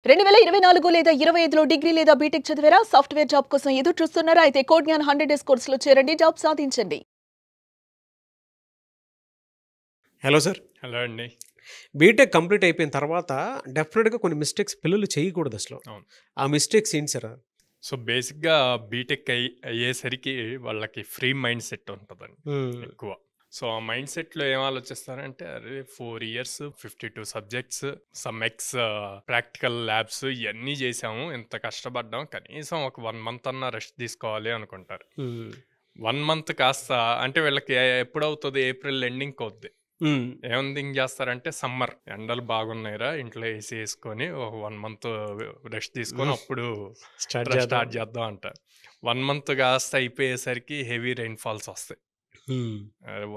2024 లేదా 25లో డిగ్రీ లేదా బీటెక్ చదివారా? సాఫ్ట్‌వేర్ జాబ్ కోసం ఎదురు చూస్తున్నారా? అయితే కోడ్‌జ్ఞాన్ 100 డేస్ కోర్సులో చేరండి, జాబ్ సాధించండి. Hello sir. హలో అండి. బీటెక్ కంప్లీట్ అయిపోయిన తర్వాత డెఫినెట్‌గా కొన్ని మిస్టేక్స్ పిల్లలు చేయకూడదు అసలు. అవును. ఆ మిస్టేక్స్ ఏంటి సార్? సో, బేసిక్‌గా బీటెక్ అయ్యేసరికి వాళ్ళకి ఫ్రీ మైండ్ సెట్ ఉంటదండి ఎక్కువ. సో, ఆ మైండ్ సెట్‌లో ఏం ఆలోచిస్తారంటే, అరే 4 years 52 subjects, some X practical labs ఇయన్నీ చేసాము. ఇంత కష్టపడ్డాం. కనీసం ఒక 1 మంత్ అన్నా రెస్ట్ తీసుకోవాలి అనుకుంటారు. 1 మంత్ కాస్త అంటే వీళ్ళకి ఎప్పుడవుతది? ఏప్రిల్ ఎండింగ్‌కి అవుద్ది. ఏం థింక్ చేస్తారంటే, సమ్మర్ ఎండలు బాగున్నాయిరా, ఇంట్లో ఏసీ వేసుకొని ఒక 1 మంత్ రెస్ట్ తీసుకొని అప్పుడు స్టార్ట్ చేద్దాం అంటారు. 1 మంత్ కాస్త అయిపోయేసరికి హెవీ రెయిన్ ఫాల్స్ వస్తాయి.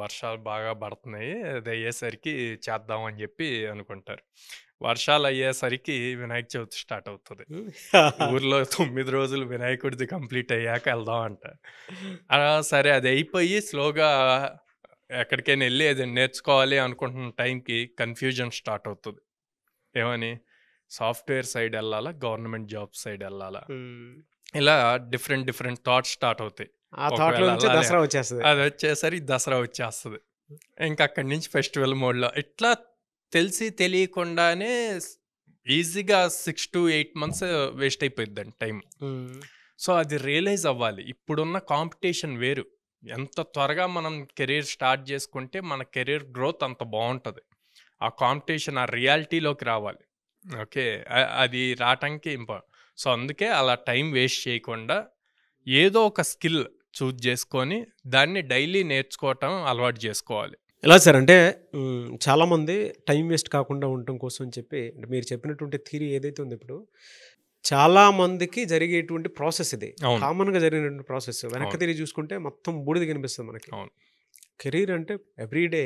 వర్షాలు బాగా పడుతున్నాయి, అది అయ్యేసరికి చేద్దాం అని చెప్పి అనుకుంటారు. వర్షాలు అయ్యేసరికి వినాయక చవితి స్టార్ట్ అవుతుంది. ఊర్లో 9 రోజులు వినాయకుడిది కంప్లీట్ అయ్యాక వెళ్దాం అంటారు. సరే, అది అయిపోయి స్లోగా ఎక్కడికైనా వెళ్ళి అది నేర్చుకోవాలి అనుకుంటున్న టైంకి కన్ఫ్యూజన్ స్టార్ట్ అవుతుంది. ఏమని? సాఫ్ట్వేర్ సైడ్ వెళ్ళాలా, గవర్నమెంట్ జాబ్ సైడ్ వెళ్ళాలా, ఇలా డిఫరెంట్ థాట్స్ స్టార్ట్ అవుతాయి. అది వచ్చేసరికి దసరా వచ్చేస్తుంది. ఇంకా అక్కడి నుంచి ఫెస్టివల్ మోడ్లో ఇట్లా తెలిసి తెలియకుండానే ఈజీగా 6 to 8 months వేస్ట్ అయిపోయిందండి టైం. సో అది రియలైజ్ అవ్వాలి. ఇప్పుడున్న కాంపిటీషన్ వేరు. ఎంత త్వరగా మనం కెరీర్ స్టార్ట్ చేసుకుంటే మన కెరీర్ గ్రోత్ అంత బాగుంటుంది. ఆ కాంపిటీషన్ ఆ రియాలిటీలోకి రావాలి. ఓకే, అది రావటానికి సో అందుకే అలా టైం వేస్ట్ చేయకుండా ఏదో ఒక స్కిల్ చూజ్ చేసుకొని దాన్ని డైలీ నేర్చుకోవటం అలవాటు చేసుకోవాలి. ఎలా సార్ అంటే చాలామంది టైం వేస్ట్ కాకుండా ఉండటం కోసం చెప్పి మీరు చెప్పినటువంటి థియరీ ఏదైతే ఉందో ఇప్పుడు చాలా మందికి జరిగేటువంటి ప్రాసెస్ ఇది. కామన్గా జరిగినటువంటి ప్రాసెస్. వెనక్కి తిరిగి చూసుకుంటే మొత్తం బూడిద కనిపిస్తుంది మనకి. కెరీర్ అంటే ఎవ్రీడే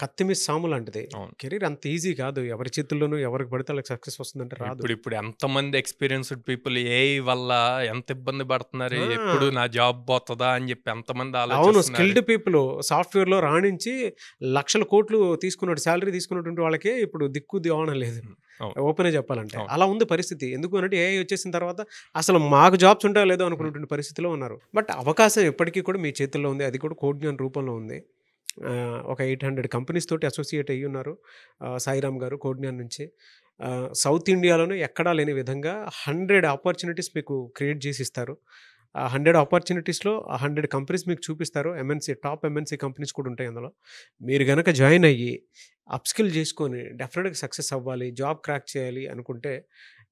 కత్తిమీద సాము లాంటిది. కెరీర్ అంత ఈజీ కాదు. ఎవరి చేతుల్లోనూ ఎవరికి పడితే వాళ్ళకి సక్సెస్ వస్తుందంటే రాదు. ఇప్పుడు ఎంతమంది ఎక్స్పీరియన్స్డ్ పీపుల్ ఏఐ వల్ల ఎంత ఇబ్బంది పడుతున్నారు, ఎప్పుడు నా జాబ్ పోతుందా అని చెప్పి ఎంతమంది అవును, స్కిల్డ్ పీపుల్ సాఫ్ట్వేర్లో రాణించి లక్షల కోట్లు తీసుకున్న శాలరీ తీసుకున్నటువంటి వాళ్ళకే ఇప్పుడు దిక్కు దివాణం లేదు. ఓపెన్గా చెప్పాలంటే అలా ఉంది పరిస్థితి. ఎందుకు అంటే ఏఐ వచ్చేసిన తర్వాత అసలు మాకు జాబ్స్ ఉంటాయో లేదో అనుకున్నటువంటి పరిస్థితిలో ఉన్నారు. బట్ అవకాశం ఎప్పటికీ కూడా మీ చేతుల్లో ఉంది. అది కూడా కోడ్‌జ్ఞాన్ రూపంలో ఉంది. ఒక 800 కంపెనీస్ తోటి అసోసియేట్ అయ్యి ఉన్నారు సాయిరామ్ గారు కోడ్‌జ్ఞాన్ నుంచి. సౌత్ ఇండియాలోనే ఎక్కడా లేని విధంగా 100 ఆపర్చునిటీస్ మీకు క్రియేట్ చేసి ఇస్తారు. ఆ 100 ఆపర్చునిటీస్లో 100 కంపెనీస్ మీకు చూపిస్తారు. టాప్ ఎంఎన్సీ కంపెనీస్ కూడా ఉంటాయి అందులో. మీరు కనుక జాయిన్ అయ్యి అప్‌స్కిల్ చేసుకొని డెఫినెట్గా సక్సెస్ అవ్వాలి, జాబ్ క్రాక్ చేయాలి అనుకుంటే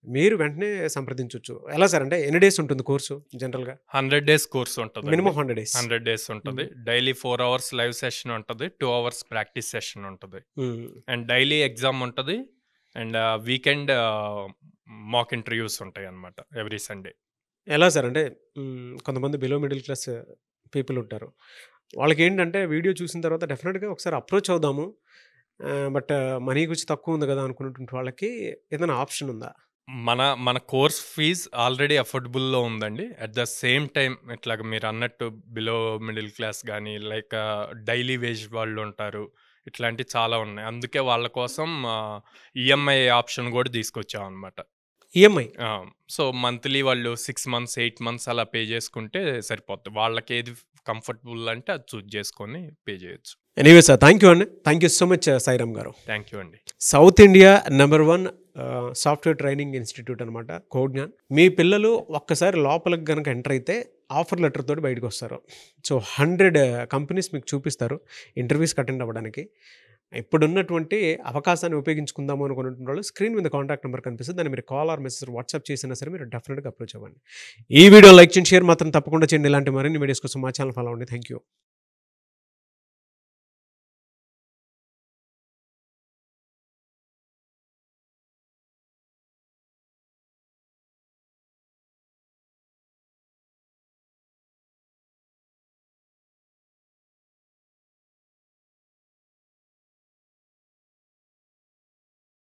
మీరు వెంటనే సంప్రదించవచ్చు. ఎలా సార్ అంటే ఎన్ని డేస్ ఉంటుంది కోర్సు? జనరల్గా 100 days కోర్సు ఉంటుంది. మినిమం 100 days ఉంటుంది. డైలీ 4 hours లైవ్ సెషన్ ఉంటుంది, 2 hours ప్రాక్టీస్ సెషన్ ఉంటుంది, అండ్ డైలీ ఎగ్జామ్ ఉంటుంది, అండ్ వీకెండ్ మాక్ ఇంటర్వ్యూస్ ఉంటాయి అన్నమాట ఎవ్రీ సండే. ఎలా సార్ అంటే కొంతమంది బిలో మిడిల్ క్లాస్ పీపుల్ ఉంటారు. వాళ్ళకి ఏంటంటే వీడియో చూసిన తర్వాత డెఫినెట్గా ఒకసారి అప్రోచ్ అవుదాము, బట్ మనీ గురించి తక్కువ ఉంది కదా అనుకున్నటువంటి వాళ్ళకి ఏదైనా ఆప్షన్ ఉందా? మన కోర్స్ ఫీజ్ ఆల్రెడీ అఫోర్డబుల్లో ఉందండి. అట్ ద సేమ్ టైం ఇట్లాగ మీరు అన్నట్టు బిలో మిడిల్ క్లాస్ కానీ లైక్ డైలీ వేజ్ వాళ్ళు ఉంటారు, ఇట్లాంటివి చాలా ఉన్నాయి. అందుకే వాళ్ళ కోసం ఈఎంఐ ఆప్షన్ కూడా తీసుకొచ్చాం అనమాట. ఈఎంఐ సో మంత్లీ వాళ్ళు 6 months 8 months అలా పే చేసుకుంటే సరిపోద్ది. వాళ్ళకి ఏది కంఫర్టబుల్ అంటే అది చూజ్ చేసుకొని పే చేయొచ్చు. ఎనీవే సార్, థ్యాంక్ యూ అండి. Thank you so much Sairam గారు. థ్యాంక్ యూ అండి. South India #1 software training institute అనమాట కోడ్‌జ్ఞాన్. మీ పిల్లలు ఒక్కసారి లోపలికి కనుక ఎంటర్ అయితే ఆఫర్ లెటర్ తోటి బయటకు వస్తారు. సో 100 కంపెనీస్ మీకు చూపిస్తారు ఇంటర్వ్యూస్కి అటెండ్ అవ్వడానికి. ఇప్పుడున్నటువంటి అవకాశాన్ని ఉపయోగించుకుందాము అనుకున్నటువంటి వాళ్ళు స్క్రీన్ మీద కాంటాక్ట్ నెంబర్ కనిపిస్తుంది. దాన్ని మీరు కాల్ ఆర్ మెసేజ్ వాట్సాప్ చేసినా సరే మీరు డెఫినెట్గా అప్రోచ్ అవ్వండి. ఈ వీడియో లైక్ చేయండి, షేర్ మాత్రం తప్పకుండా చేయండి. ఇలాంటి మరిన్ని వీడియోస్ కోసం మా ఛానల్ ఫాలో అవ్వండి. Thank you.